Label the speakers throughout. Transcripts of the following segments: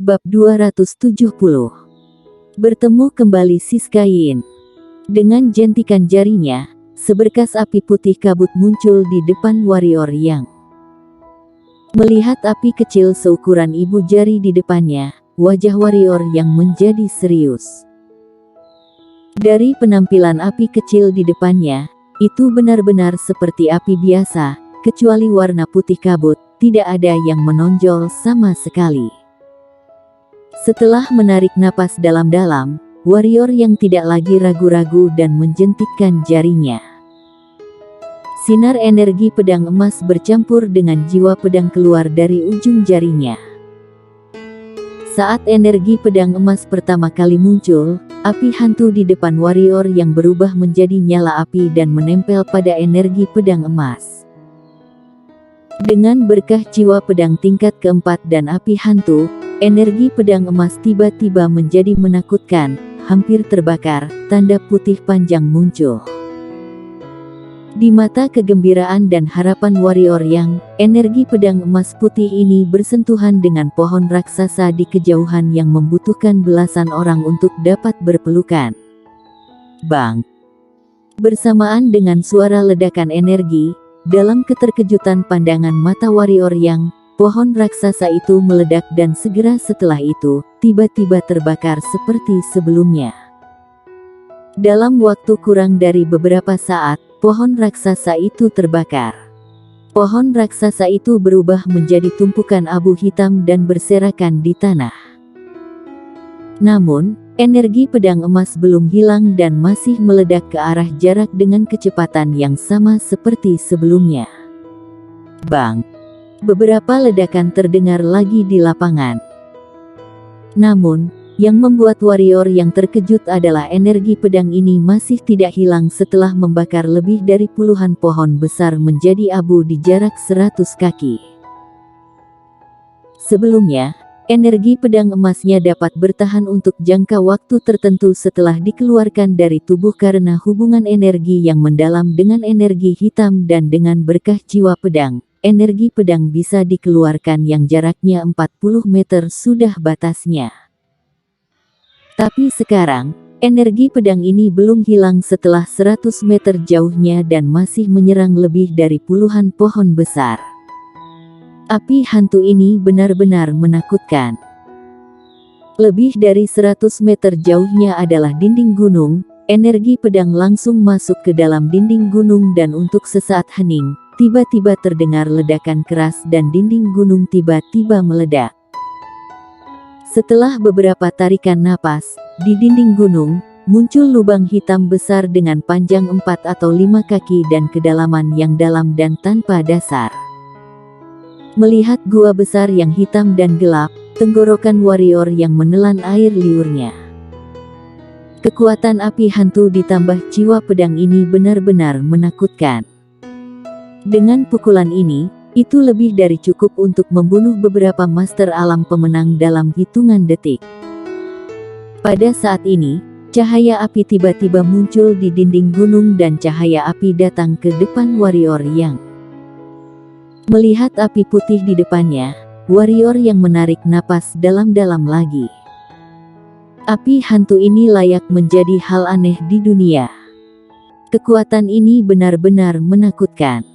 Speaker 1: Bab 270. Bertemu kembali Siska Yin. Dengan jentikan jarinya, seberkas api putih kabut muncul di depan warrior Yang. Melihat api kecil seukuran ibu jari di depannya, wajah warrior Yang menjadi serius. Dari penampilan api kecil di depannya, itu benar-benar seperti api biasa, kecuali warna putih kabut, tidak ada yang menonjol sama sekali. Setelah menarik napas dalam-dalam, warrior Yang tidak lagi ragu-ragu dan menjentikkan jarinya. Sinar energi pedang emas bercampur dengan jiwa pedang keluar dari ujung jarinya. Saat energi pedang emas pertama kali muncul, api hantu di depan warrior Yang berubah menjadi nyala api dan menempel pada energi pedang emas. Dengan berkah jiwa pedang tingkat keempat dan api hantu, energi pedang emas tiba-tiba menjadi menakutkan, hampir terbakar, tanda putih panjang muncul. Di mata kegembiraan dan harapan warrior Yang, energi pedang emas putih ini bersentuhan dengan pohon raksasa di kejauhan yang membutuhkan belasan orang untuk dapat berpelukan. Bang! Bersamaan dengan suara ledakan energi, dalam keterkejutan pandangan mata warrior Yang, pohon raksasa itu meledak dan segera setelah itu, tiba-tiba terbakar seperti sebelumnya. Dalam waktu kurang dari beberapa saat, pohon raksasa itu terbakar. Pohon raksasa itu berubah menjadi tumpukan abu hitam dan berserakan di tanah. Namun, energi pedang emas belum hilang dan masih meledak ke arah jarak dengan kecepatan yang sama seperti sebelumnya. Bang! Beberapa ledakan terdengar lagi di lapangan. Namun, yang membuat warrior Yang terkejut adalah energi pedang ini masih tidak hilang setelah membakar lebih dari puluhan pohon besar menjadi abu di jarak 100 kaki. Sebelumnya, energi pedang emasnya dapat bertahan untuk jangka waktu tertentu setelah dikeluarkan dari tubuh karena hubungan energi yang mendalam dengan energi hitam dan dengan berkah jiwa pedang. Energi pedang bisa dikeluarkan yang jaraknya 40 meter sudah batasnya. Tapi sekarang, energi pedang ini belum hilang setelah 100 meter jauhnya dan masih menyerang lebih dari puluhan pohon besar. Api hantu ini benar-benar menakutkan. Lebih dari 100 meter jauhnya adalah dinding gunung, energi pedang langsung masuk ke dalam dinding gunung dan untuk sesaat hening, tiba-tiba terdengar ledakan keras dan dinding gunung tiba-tiba meledak. Setelah beberapa tarikan napas, di dinding gunung, muncul lubang hitam besar dengan panjang 4 atau 5 kaki dan kedalaman yang dalam dan tanpa dasar. Melihat gua besar yang hitam dan gelap, tenggorokan warrior Yang menelan air liurnya. Kekuatan api hantu ditambah jiwa pedang ini benar-benar menakutkan. Dengan pukulan ini, itu lebih dari cukup untuk membunuh beberapa master alam pemenang dalam hitungan detik. Pada saat ini, cahaya api tiba-tiba muncul di dinding gunung dan cahaya api datang ke depan warrior Yang. Melihat api putih di depannya, warrior Yang menarik napas dalam-dalam lagi. Api hantu ini layak menjadi hal aneh di dunia. Kekuatan ini benar-benar menakutkan.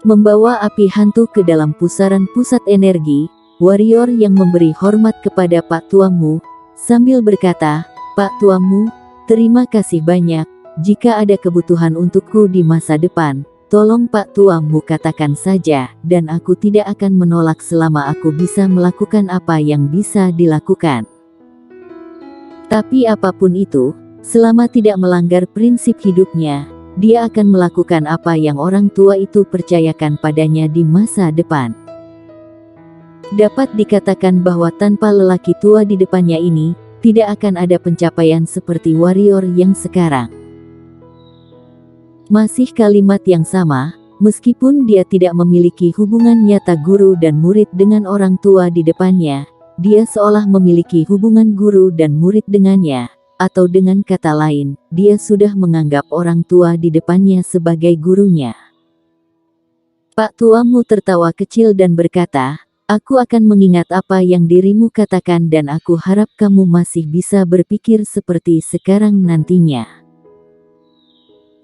Speaker 1: Membawa api hantu ke dalam pusaran pusat energi, warrior Yang memberi hormat kepada Pak Tuamu, sambil berkata, "Pak Tuamu, terima kasih banyak. Jika ada kebutuhan untukku di masa depan, tolong Pak Tuamu katakan saja, dan aku tidak akan menolak selama aku bisa melakukan apa yang bisa dilakukan. Tapi apapun itu, selama tidak melanggar prinsip hidupnya, dia akan melakukan apa yang orang tua itu percayakan padanya di masa depan." Dapat dikatakan bahwa tanpa lelaki tua di depannya ini, tidak akan ada pencapaian seperti warrior Yang sekarang. Masih kalimat yang sama, meskipun dia tidak memiliki hubungan nyata guru dan murid dengan orang tua di depannya, dia seolah memiliki hubungan guru dan murid dengannya. Atau dengan kata lain, dia sudah menganggap orang tua di depannya sebagai gurunya. Pak Tuamu tertawa kecil dan berkata, Aku akan mengingat apa yang dirimu katakan dan aku harap kamu masih bisa berpikir seperti sekarang nantinya.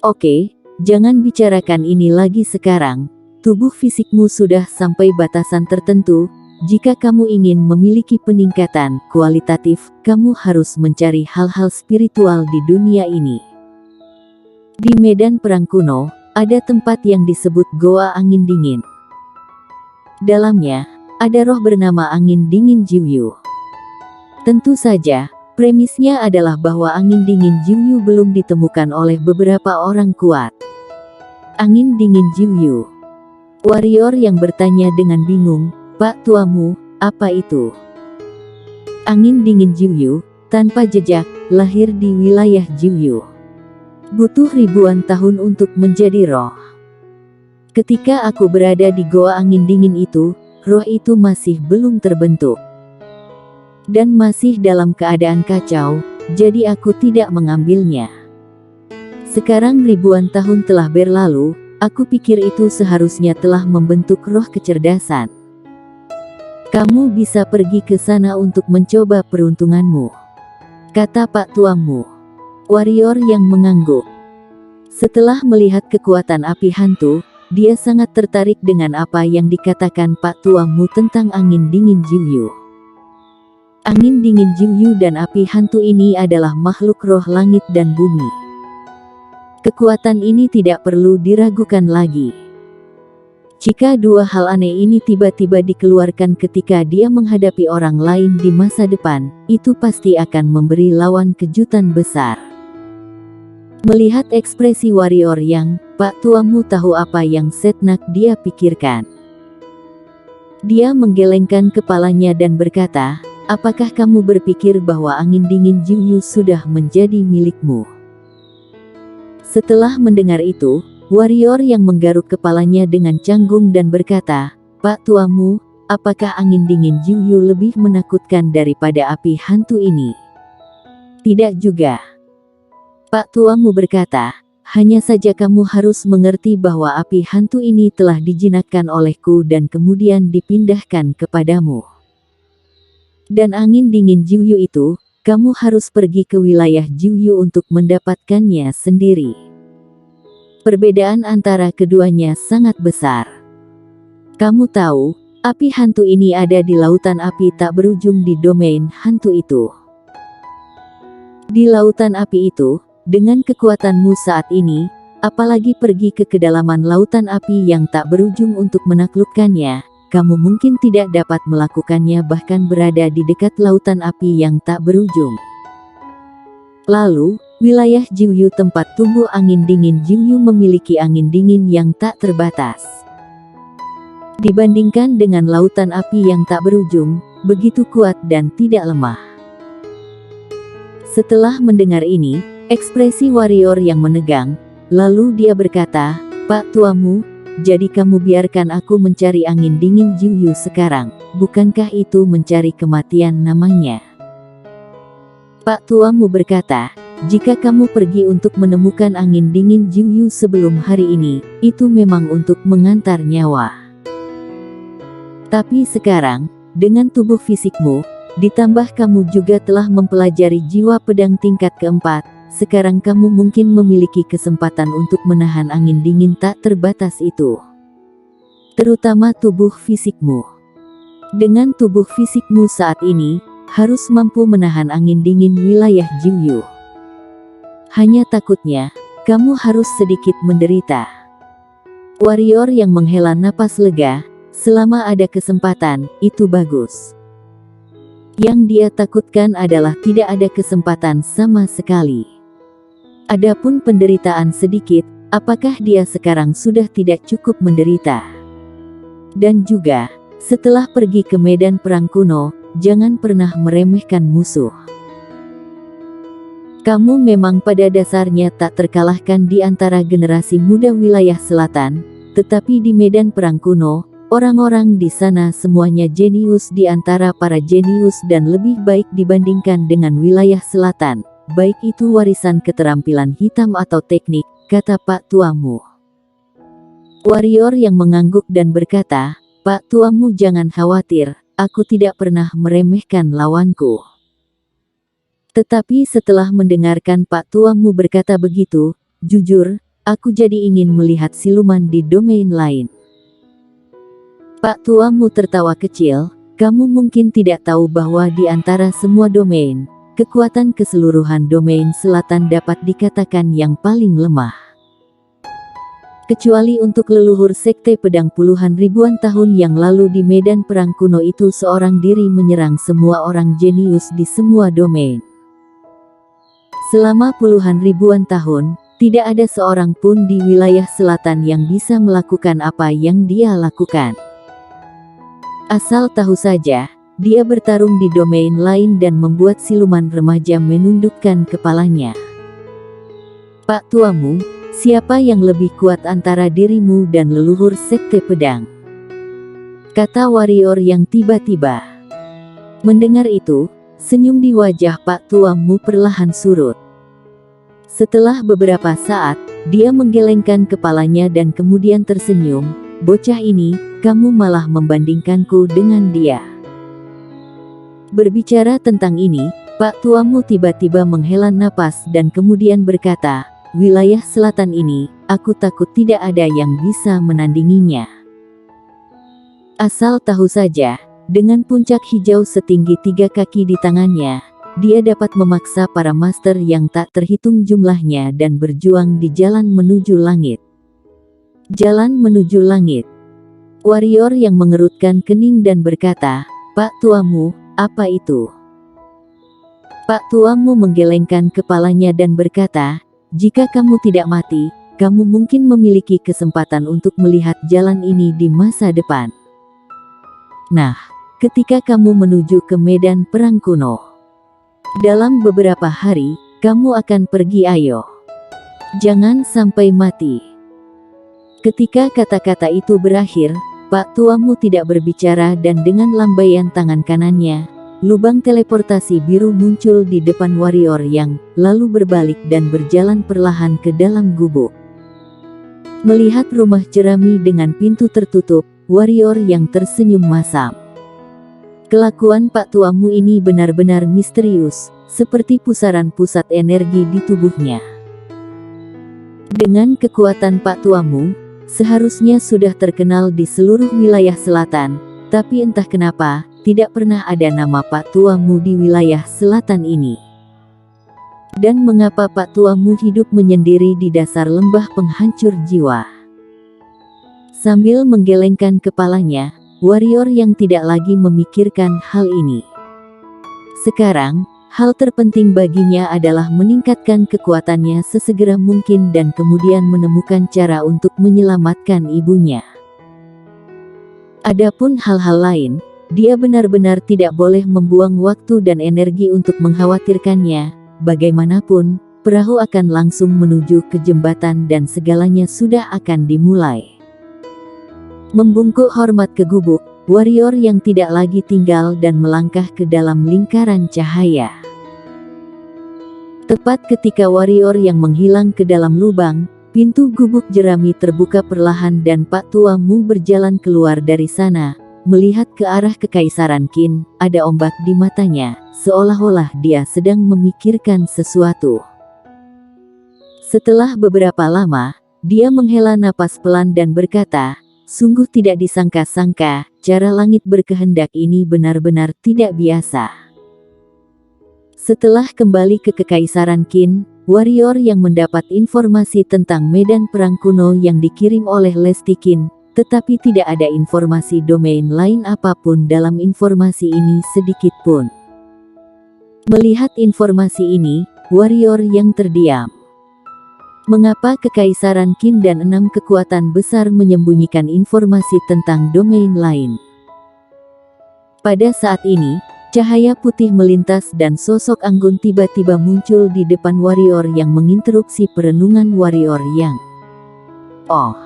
Speaker 1: Oke, jangan bicarakan ini lagi sekarang. Tubuh fisikmu sudah sampai batasan tertentu. Jika kamu ingin memiliki peningkatan kualitatif, kamu harus mencari hal-hal spiritual di dunia ini. Di medan perang kuno, ada tempat yang disebut Goa Angin Dingin. Dalamnya, ada roh bernama Angin Dingin Jiwyu. Tentu saja, premisnya adalah bahwa angin dingin Jiwyu belum ditemukan oleh beberapa orang kuat. Angin dingin Jiwyu. Warrior yang bertanya dengan bingung, "Pak tuamu, apa itu?" Angin dingin Jiwyu, tanpa jejak, lahir di wilayah Jiwyu. Butuh ribuan tahun untuk menjadi roh. Ketika aku berada di goa angin dingin itu, roh itu masih belum terbentuk. Dan masih dalam keadaan kacau, jadi aku tidak mengambilnya. Sekarang ribuan tahun telah berlalu, aku pikir itu seharusnya telah membentuk roh kecerdasan. Kamu bisa pergi ke sana untuk mencoba peruntunganmu, kata Pak tuamu. Warrior yang mengangguk. Setelah melihat kekuatan api hantu, dia sangat tertarik dengan apa yang dikatakan Pak tuamu tentang angin dingin Jiwyu. Angin dingin Jiwyu dan api hantu ini adalah makhluk roh langit dan bumi. Kekuatan ini tidak perlu diragukan lagi. Jika dua hal aneh ini tiba-tiba dikeluarkan ketika dia menghadapi orang lain di masa depan, itu pasti akan memberi lawan kejutan besar. Melihat ekspresi warrior yang, "Pak tuamu tahu apa yang Setnak dia pikirkan." Dia menggelengkan kepalanya dan berkata, "Apakah kamu berpikir bahwa angin dingin Jiwyu sudah menjadi milikmu?" Setelah mendengar itu, warrior yang menggaruk kepalanya dengan canggung dan berkata, "Pak tuamu, apakah angin dingin Jiwyu lebih menakutkan daripada api hantu ini?" "Tidak juga." Pak tuamu berkata, "Hanya saja kamu harus mengerti bahwa api hantu ini telah dijinakkan olehku dan kemudian dipindahkan kepadamu. Dan angin dingin Jiwyu itu, kamu harus pergi ke wilayah Jiwyu untuk mendapatkannya sendiri." Perbedaan antara keduanya sangat besar. Kamu tahu, api hantu ini ada di lautan api tak berujung di domain hantu itu. Di lautan api itu, dengan kekuatanmu saat ini, apalagi pergi ke kedalaman lautan api yang tak berujung untuk menaklukkannya, kamu mungkin tidak dapat melakukannya bahkan berada di dekat lautan api yang tak berujung. Lalu, wilayah Jiwyu tempat tumbuh angin dingin Jiwyu memiliki angin dingin yang tak terbatas. Dibandingkan dengan lautan api yang tak berujung, begitu kuat dan tidak lemah. Setelah mendengar ini, ekspresi warrior yang menegang, lalu dia berkata, "Pak tuamu, jadi kamu biarkan aku mencari angin dingin Jiwyu sekarang, bukankah itu mencari kematian namanya?" Pak tuamu berkata, "Jika kamu pergi untuk menemukan angin dingin Jiwyu sebelum hari ini, itu memang untuk mengantar nyawa. Tapi sekarang, dengan tubuh fisikmu, ditambah kamu juga telah mempelajari jiwa pedang tingkat keempat, sekarang kamu mungkin memiliki kesempatan untuk menahan angin dingin tak terbatas itu. Terutama tubuh fisikmu. Dengan tubuh fisikmu saat ini, harus mampu menahan angin dingin wilayah Jiwyu. Hanya takutnya, kamu harus sedikit menderita." Warrior yang menghela napas lega, "Selama ada kesempatan, itu bagus. Yang dia takutkan adalah tidak ada kesempatan sama sekali. Adapun penderitaan sedikit, apakah dia sekarang sudah tidak cukup menderita? Dan juga, setelah pergi ke medan perang kuno, jangan pernah meremehkan musuh. Kamu memang pada dasarnya tak terkalahkan di antara generasi muda wilayah selatan, tetapi di medan perang kuno, orang-orang di sana semuanya jenius di antara para jenius dan lebih baik dibandingkan dengan wilayah selatan, baik itu warisan keterampilan hitam atau teknik," kata Pak tuamu. Warrior yang mengangguk dan berkata, Pak Tuamu jangan khawatir, aku tidak pernah meremehkan lawanku. Tetapi setelah mendengarkan Pak Tuamu berkata begitu, jujur, aku jadi ingin melihat siluman di domain lain. Pak Tuamu tertawa kecil, kamu mungkin tidak tahu bahwa di antara semua domain, kekuatan keseluruhan domain selatan dapat dikatakan yang paling lemah. Kecuali untuk leluhur Sekte Pedang puluhan ribuan tahun yang lalu di medan perang kuno itu seorang diri menyerang semua orang jenius di semua domain. Selama puluhan ribuan tahun, tidak ada seorang pun di wilayah selatan yang bisa melakukan apa yang dia lakukan. Asal tahu saja, dia bertarung di domain lain dan membuat siluman remaja menundukkan kepalanya. Pak Tuamu, siapa yang lebih kuat antara dirimu dan leluhur Sekte Pedang? Kata warrior yang tiba-tiba. Mendengar itu, senyum di wajah Pak Tuamu perlahan surut. Setelah beberapa saat, dia menggelengkan kepalanya dan kemudian tersenyum, bocah ini, kamu malah membandingkanku dengan dia. Berbicara tentang ini, Pak Tuamu tiba-tiba menghela napas dan kemudian berkata, wilayah selatan ini, aku takut tidak ada yang bisa menandinginya. Asal tahu saja, dengan puncak hijau setinggi 3 kaki di tangannya, dia dapat memaksa para master yang tak terhitung jumlahnya dan berjuang di jalan menuju langit. Jalan menuju langit. Warrior yang mengerutkan kening dan berkata, Pak Tuamu, apa itu? Pak Tuamu menggelengkan kepalanya dan berkata, jika kamu tidak mati, kamu mungkin memiliki kesempatan untuk melihat jalan ini di masa depan. Nah, ketika kamu menuju ke medan perang kuno, dalam beberapa hari, kamu akan pergi ayo. Jangan sampai mati. Ketika kata-kata itu berakhir, Pak Tuamu tidak berbicara dan dengan lambaian tangan kanannya, lubang teleportasi biru muncul di depan warrior yang lalu berbalik dan berjalan perlahan ke dalam gubuk. Melihat rumah jerami dengan pintu tertutup, warrior yang tersenyum masam. Kelakuan Pak Tuamu ini benar-benar misterius, seperti pusaran pusat energi di tubuhnya. Dengan kekuatan Pak Tuamu, seharusnya sudah terkenal di seluruh wilayah selatan, tapi entah kenapa, tidak pernah ada nama Pak Tuamu di wilayah selatan ini. Dan mengapa Pak Tuamu hidup menyendiri di dasar lembah penghancur jiwa? Sambil menggelengkan kepalanya, warrior yang tidak lagi memikirkan hal ini. Sekarang, hal terpenting baginya adalah meningkatkan kekuatannya sesegera mungkin dan kemudian menemukan cara untuk menyelamatkan ibunya. Adapun hal-hal lain, dia benar-benar tidak boleh membuang waktu dan energi untuk mengkhawatirkannya. Bagaimanapun, perahu akan langsung menuju ke jembatan dan segalanya sudah akan dimulai. Membungkuk hormat ke gubuk, warrior yang tidak lagi tinggal dan melangkah ke dalam lingkaran cahaya. Tepat ketika warrior yang menghilang ke dalam lubang, pintu gubuk jerami terbuka perlahan dan Pak Tuamu berjalan keluar dari sana, melihat ke arah Kekaisaran Qin. Ada ombak di matanya, seolah-olah dia sedang memikirkan sesuatu. Setelah beberapa lama, dia menghela napas pelan dan berkata, sungguh tidak disangka-sangka, cara langit berkehendak ini benar-benar tidak biasa. Setelah kembali ke Kekaisaran Qin, warrior yang mendapat informasi tentang medan perang kuno yang dikirim oleh Lesti Qin, tetapi tidak ada informasi domain lain apapun dalam informasi ini sedikit pun. Melihat informasi ini, warrior yang terdiam. Mengapa Kekaisaran Qin dan 6 kekuatan besar menyembunyikan informasi tentang domain lain? Pada saat ini, cahaya putih melintas dan sosok anggun tiba-tiba muncul di depan warrior yang menginterupsi perenungan warrior yang. Oh,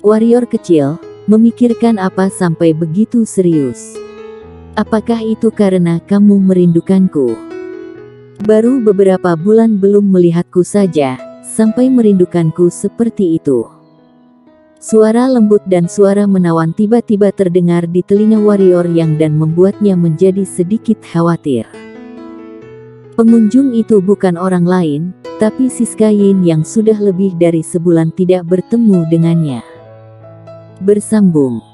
Speaker 1: warrior kecil, memikirkan apa sampai begitu serius? Apakah itu karena kamu merindukanku? Baru beberapa bulan belum melihatku saja, sampai merindukanku seperti itu. Suara lembut dan suara menawan tiba-tiba terdengar di telinga warrior yang dan membuatnya menjadi sedikit khawatir. Pengunjung itu bukan orang lain, tapi Siska Yin yang sudah lebih dari sebulan tidak bertemu dengannya. Bersambung.